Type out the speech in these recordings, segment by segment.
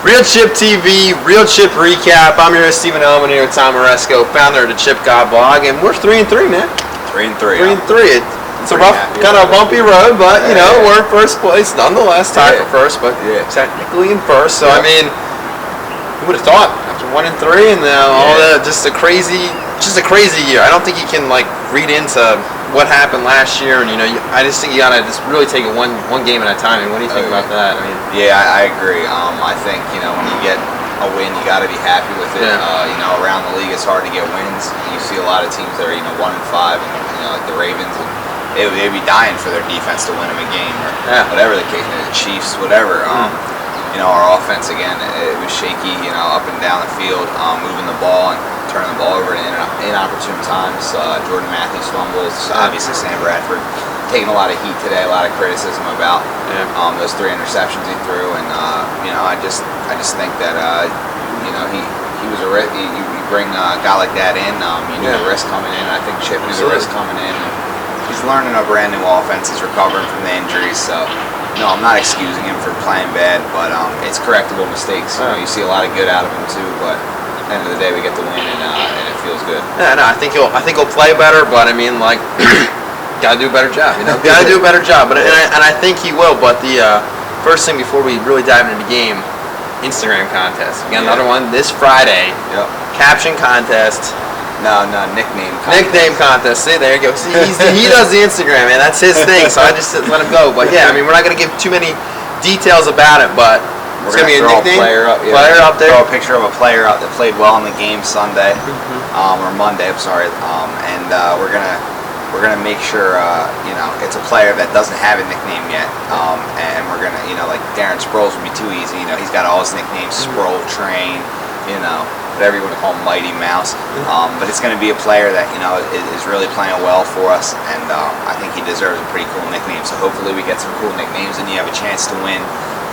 RealChip TV, RealChip Recap. I'm your host, Stephen Elman here with Tom Moresco, founder of the Chip God blog, and we're 3-3, man. 3-3. 3-3. It's a rough, kind of a bumpy road, but, you know, we're in first place nonetheless, tied for first, but technically in first. So, I mean, who would have thought after 1-3 and all that, just a crazy year. I don't think you can, like, read into what happened last year, and, you know, I just think you gotta just really take it one game at a time. And what do you think about that? I mean, I agree. I think, you know, when you get a win, you got to be happy with it. You know, around the league, it's hard to get wins. You see a lot of teams that are, you know, 1-5, and, you know, like the Ravens, and they'd be dying for their defense to win them a game, or whatever the case may be, the Chiefs, whatever. You know, our offense, again, it was shaky, you know, up and down the field, moving the ball and turning the ball over at inopportune times. Jordan Matthews fumbles, obviously Sam Bradford taking a lot of heat today, a lot of criticism about those 3 interceptions he threw, and you know, I just think that you know, he was a risk. You bring a guy like that in, you knew the risk coming in. I think Chip knew the risk coming in. And he's learning a brand new offense. He's recovering from the injuries, so. No, I'm not excusing him for playing bad, but it's correctable mistakes. You know, you see a lot of good out of him too, but at the end of the day, we get the win, and it feels good. Yeah, no, I think he'll play better, but I mean, like, gotta do a better job. You know, gotta do a better job. But and I think he will. But the first thing before we really dive into the game, Instagram contest. We got another one this Friday. Caption contest. No, nickname contest. Nickname contest. See, there you go. See, he does the Instagram, man. That's his thing, so I just let him go. But yeah, I mean, we're not going to give too many details about it, but it's going to be a nickname. Player up there. Throw a picture of a player out that played well in the game Sunday, or Monday, I'm sorry. And we're gonna make sure, you know, it's a player that doesn't have a nickname yet. And we're gonna, you know, like Darren Sproles would be too easy. You know, he's got all his nicknames, Sproul Train, you know, whatever you want to call him, Mighty Mouse. But it's going to be a player that, you know, is really playing well for us, and I think he deserves a pretty cool nickname. So hopefully we get some cool nicknames, and you have a chance to win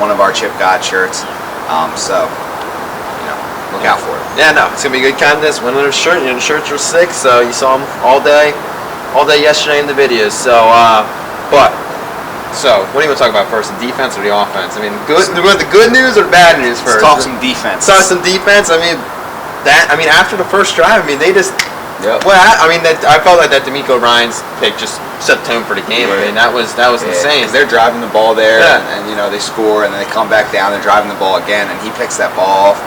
one of our Chip God shirts. So, you know, look out for it. Yeah, no, it's going to be a good contest. Win another shirt. You know, the shirts were sick, so you saw them all day yesterday in the videos. So, So, what do you want to talk about first, the defense or the offense? I mean, you want the good news or the bad news first? Let's talk some defense. Talk some defense. I mean, after the first drive, I mean, they just. Well, I mean, I felt like that D'Amico Ryan's pick just set the tone for the game. I mean, that was insane. Because they're driving the ball there, and you know, they score, and then they come back down. They're driving the ball again, and he picks that ball off.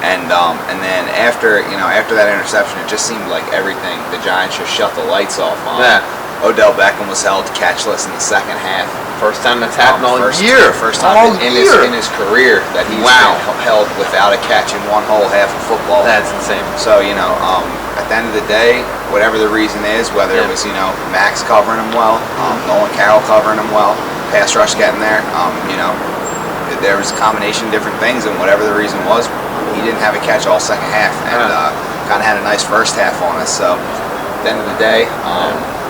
And then after that interception, it just seemed like everything. The Giants just shut the lights off on. Odell Beckham was held catchless in the second half. First time that's happened all year. First time in his career that he's been held without a catch in one whole half of football. That's insane. So, you know, at the end of the day, whatever the reason is, whether it was, you know, Max covering him well, Nolan Carroll covering him well, pass rush getting there, you know, there was a combination of different things, and whatever the reason was, he didn't have a catch all second half, and kind of had a nice first half on us. So, at the end of the day,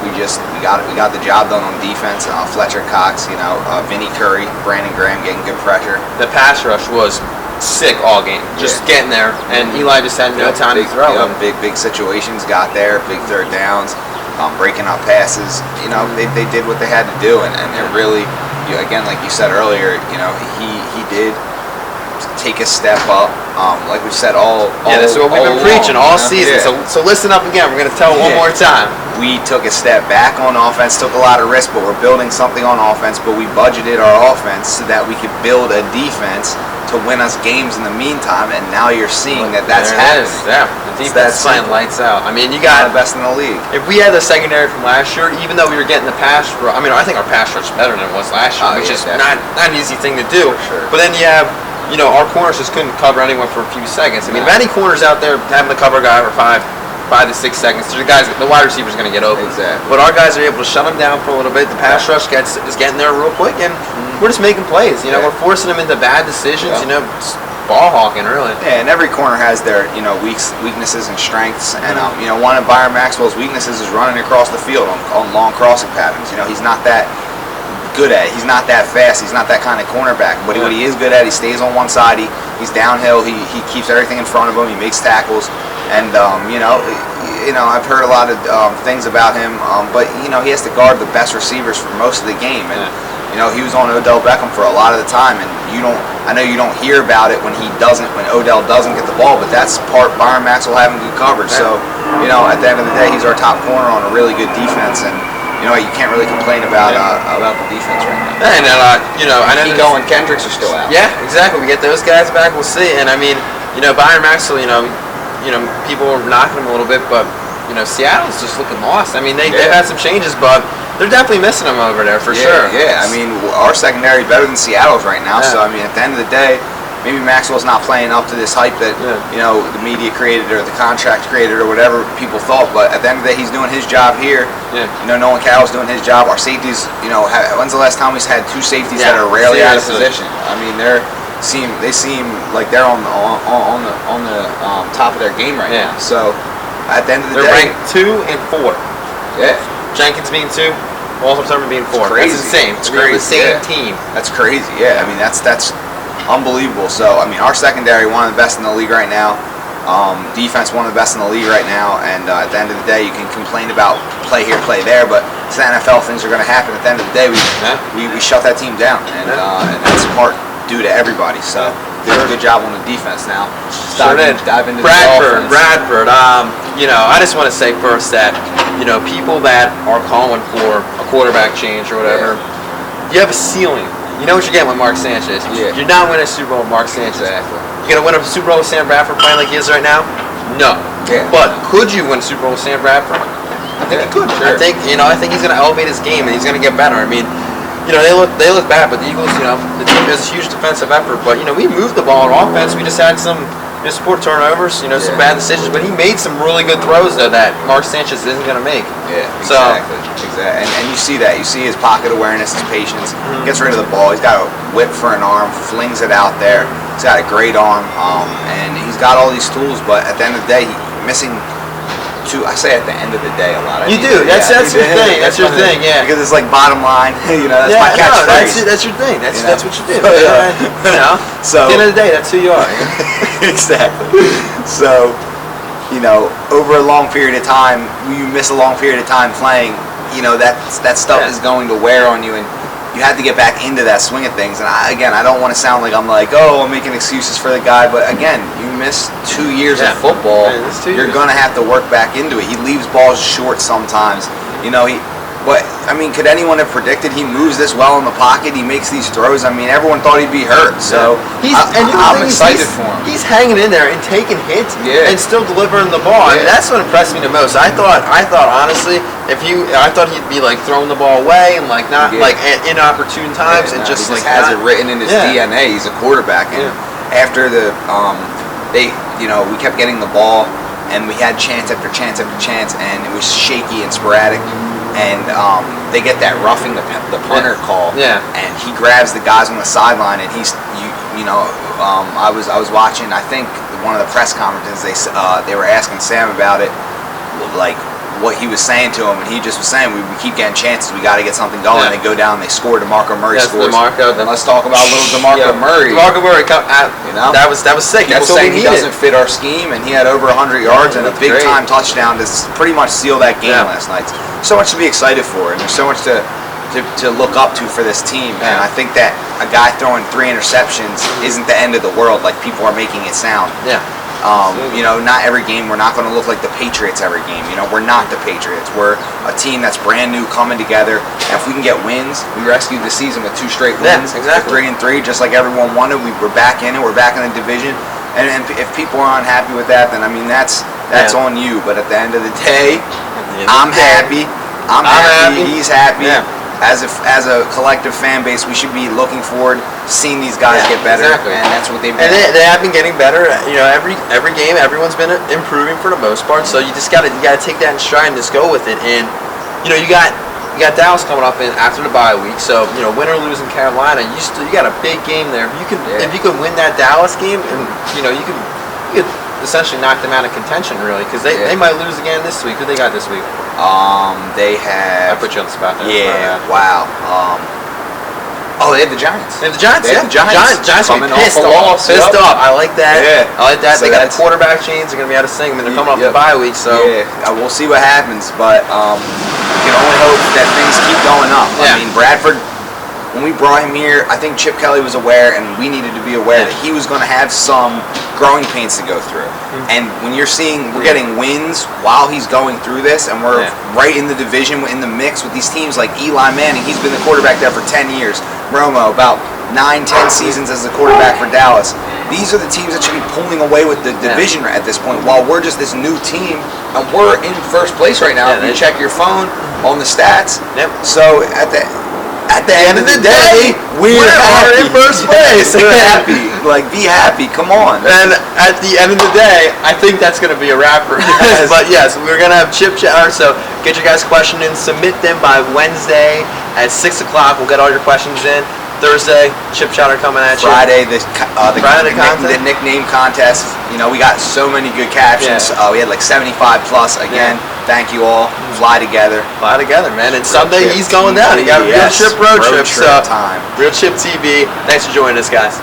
we got the job done on defense. Fletcher Cox, you know, Vinny Curry, Brandon Graham getting good pressure. The pass rush was sick all game, just getting there, and Eli just had no time to throw. You know, big situations, got there, big third downs, breaking up passes. You know, they did what they had to do, and they're really, again, like you said earlier, you know, he did take a step up, like we said that's what we've been preaching all season. So listen up again. We're going to tell it one more time. We took a step back on offense, took a lot of risk, but we're building something on offense. But we budgeted our offense so that we could build a defense to win us games in the meantime. And now you're seeing that's happening. The defense playing lights out. I mean, you got the best in the league. If we had the secondary from last year, even though we were getting the pass rush, I mean, I think our pass rush is better than it was last year, which is not an easy thing to do. For sure. But then you have, you know, our corners just couldn't cover anyone for a few seconds. I mean, if any corners out there having to cover a guy for 5 to 6 seconds, the wide receiver's going to get open. Exactly. But our guys are able to shut them down for a little bit. The pass rush is getting there real quick, and we're just making plays. You know, we're forcing them into bad decisions. You know, ball hawking really. Yeah, and every corner has their, you know, weaknesses and strengths. And you know, one of Byron Maxwell's weaknesses is running across the field on long crossing patterns. You know, he's not that good at it. He's not that fast. He's not that kind of cornerback. But what he is good at, he stays on one side. He's downhill. He keeps everything in front of him. He makes tackles. And you know, I've heard a lot of things about him. But you know, he has to guard the best receivers for most of the game. And You know, he was on Odell Beckham for a lot of the time, and I know you don't hear about it when Odell doesn't get the ball, but that's part Byron Maxwell having good coverage. So, you know, at the end of the day, he's our top corner on a really good defense, and you know, you can't really complain about the defense right now. And you know, I know Nico and Kendricks are still out. Yeah, exactly. We get those guys back, we'll see. And I mean, you know, Byron Maxwell, you know, people were knocking him a little bit, but you know, Seattle's just looking lost. I mean, they've had some changes, but they're definitely missing him over there for sure. Yeah, I mean, our secondary is better than Seattle's right now. So I mean, at the end of the day, maybe Maxwell's not playing up to this hype that you know the media created or the contract created or whatever people thought. But at the end of the day, he's doing his job here. You know, Nolan Cowell's doing his job. Our safeties, you know, when's the last time we've had two safeties that are rarely out of position? I mean, they seem like they're on the top of their game right now. So at the end of the day, they're ranked 2 and 4. Yeah, Jenkins being 2. Walter Summer being 4. That's insane. It's crazy. The same team. That's crazy. Yeah, I mean that's unbelievable. So I mean, our secondary, one of the best in the league right now. Defense, one of the best in the league right now. And at the end of the day, you can complain about play here, play there, but it's the NFL. Things are going to happen. At the end of the day, we shut that team down, and that's part due to everybody. So did a good job on the defense. Now dive into Bradford. You know, I just want to say first that you know people that are calling for a quarterback change or whatever, you have a ceiling. You know what you're getting with Mark Sanchez. You're not winning a Super Bowl with Mark Sanchez. Exactly. You're gonna win a Super Bowl with Sam Bradford playing like he is right now? No. But could you win a Super Bowl with Sam Bradford? I think you could. Sure. I think he's gonna elevate his game and he's gonna get better. I mean, you know, they look bad, but the Eagles, you know, the team has a huge defensive effort. But you know, we moved the ball on offense. We just had some support turnovers, you know, some bad decisions. But he made some really good throws though that Mark Sanchez isn't gonna make. Yeah, exactly. And you see that. You see his pocket awareness, his patience. Gets rid of the ball. He's got a whip for an arm, flings it out there. He's got a great arm, and he's got all these tools. But at the end of the day, he's missing two. I say at the end of the day a lot. You do. That's your thing. That's your thing. Yeah. Because it's like bottom line. You know, that's my catchphrase. That's your thing. That's what you do. You know. So at the end of the day, that's who you are. Exactly. So, you know, over a long period of time, you miss a long period of time playing. You know, that stuff is going to wear on you, and you have to get back into that swing of things. And I don't want to sound like I'm making excuses for the guy, but again, you miss 2 years of football. You're going to have to work back into it. He leaves balls short sometimes. You know, could anyone have predicted he moves this well in the pocket? He makes these throws. I mean, everyone thought he'd be hurt. So I'm excited for him. He's hanging in there and taking hits and still delivering the ball. I mean, that's what impressed me the most. I thought honestly, I thought he'd be like throwing the ball away and like not like at inopportune times and just like has it written in his DNA. He's a quarterback, and after we kept getting the ball and we had chance after chance after chance, and it was shaky and sporadic. And they get that roughing the punter call, and he grabs the guys on the sideline, and I was watching. I think one of the press conferences they were asking Sam about it, like what he was saying to him, and he just was saying we keep getting chances, we got to get something going. They go down, they score. DeMarco Murray scores. Then let's talk about little DeMarco Murray. DeMarco Murray, that was sick. People saying he doesn't fit our scheme, and he had over 100 yards and a big time touchdown to pretty much seal that game last night. So much to be excited for, and there's so much to look up to for this team. And I think that a guy throwing 3 interceptions isn't the end of the world like people are making it sound. You know, not every game we're not going to look like the Patriots every game. You know, we're not the Patriots. We're a team that's brand new, coming together. And if we can get wins, we rescued the season with 2 straight wins. 3-3, just like everyone wanted. We're back in it. We're back in the division. And if people are unhappy with that, then I mean that's on you. But at the end of the day, I'm happy. I'm happy. He's happy. As a collective fan base, we should be looking forward to seeing these guys get better, and that's what they've been. And they have been getting better. You know, every game, everyone's been improving for the most part. So you gotta take that in stride and just go with it. And you know, you got Dallas coming up after the bye week. So you know, win or lose in Carolina, you got a big game there. If you could win that Dallas game, and you know, you could essentially knock them out of contention, really, because they might lose again this week. Who they got this week? They have. I put you on the spot there. Yeah. Wow. They have the Giants. They have the Giants. Giants coming pissed off. Pissed off. I like that. Yeah. I like that. So they got quarterback chains. They're gonna be able to sing. I mean, they're coming off the bye week, so we'll see what happens. But we can only hope that things keep going up. I mean, Bradford when we brought him here, I think Chip Kelly was aware, and we needed to be aware that he was going to have some growing pains to go through. And when you're seeing we're getting wins while he's going through this, and we're right in the division, in the mix with these teams like Eli Manning, he's been the quarterback there for 10 years. Romo, about 9-10 seasons as the quarterback for Dallas. These are the teams that should be pulling away with the division at this point, while we're just this new team, and we're in first place right now. If you check your phone on the stats. So at the end of the day, we are in first place. We're happy. Like, be happy. Come on. And at the end of the day, I think that's going to be a wrap for us. But yes, we're going to have Chip Chatter. So get your guys' questions in. Submit them by Wednesday at 6 o'clock. We'll get all your questions in. Thursday, Chip Chatter coming at you. Friday, the nickname contest. You know, we got so many good captions. We had like 75 plus. Again, thank you all. Fly together. Fly together, man. And Sunday he's going down. He got RealChip road trip. So time. RealChip TV. Thanks for joining us, guys.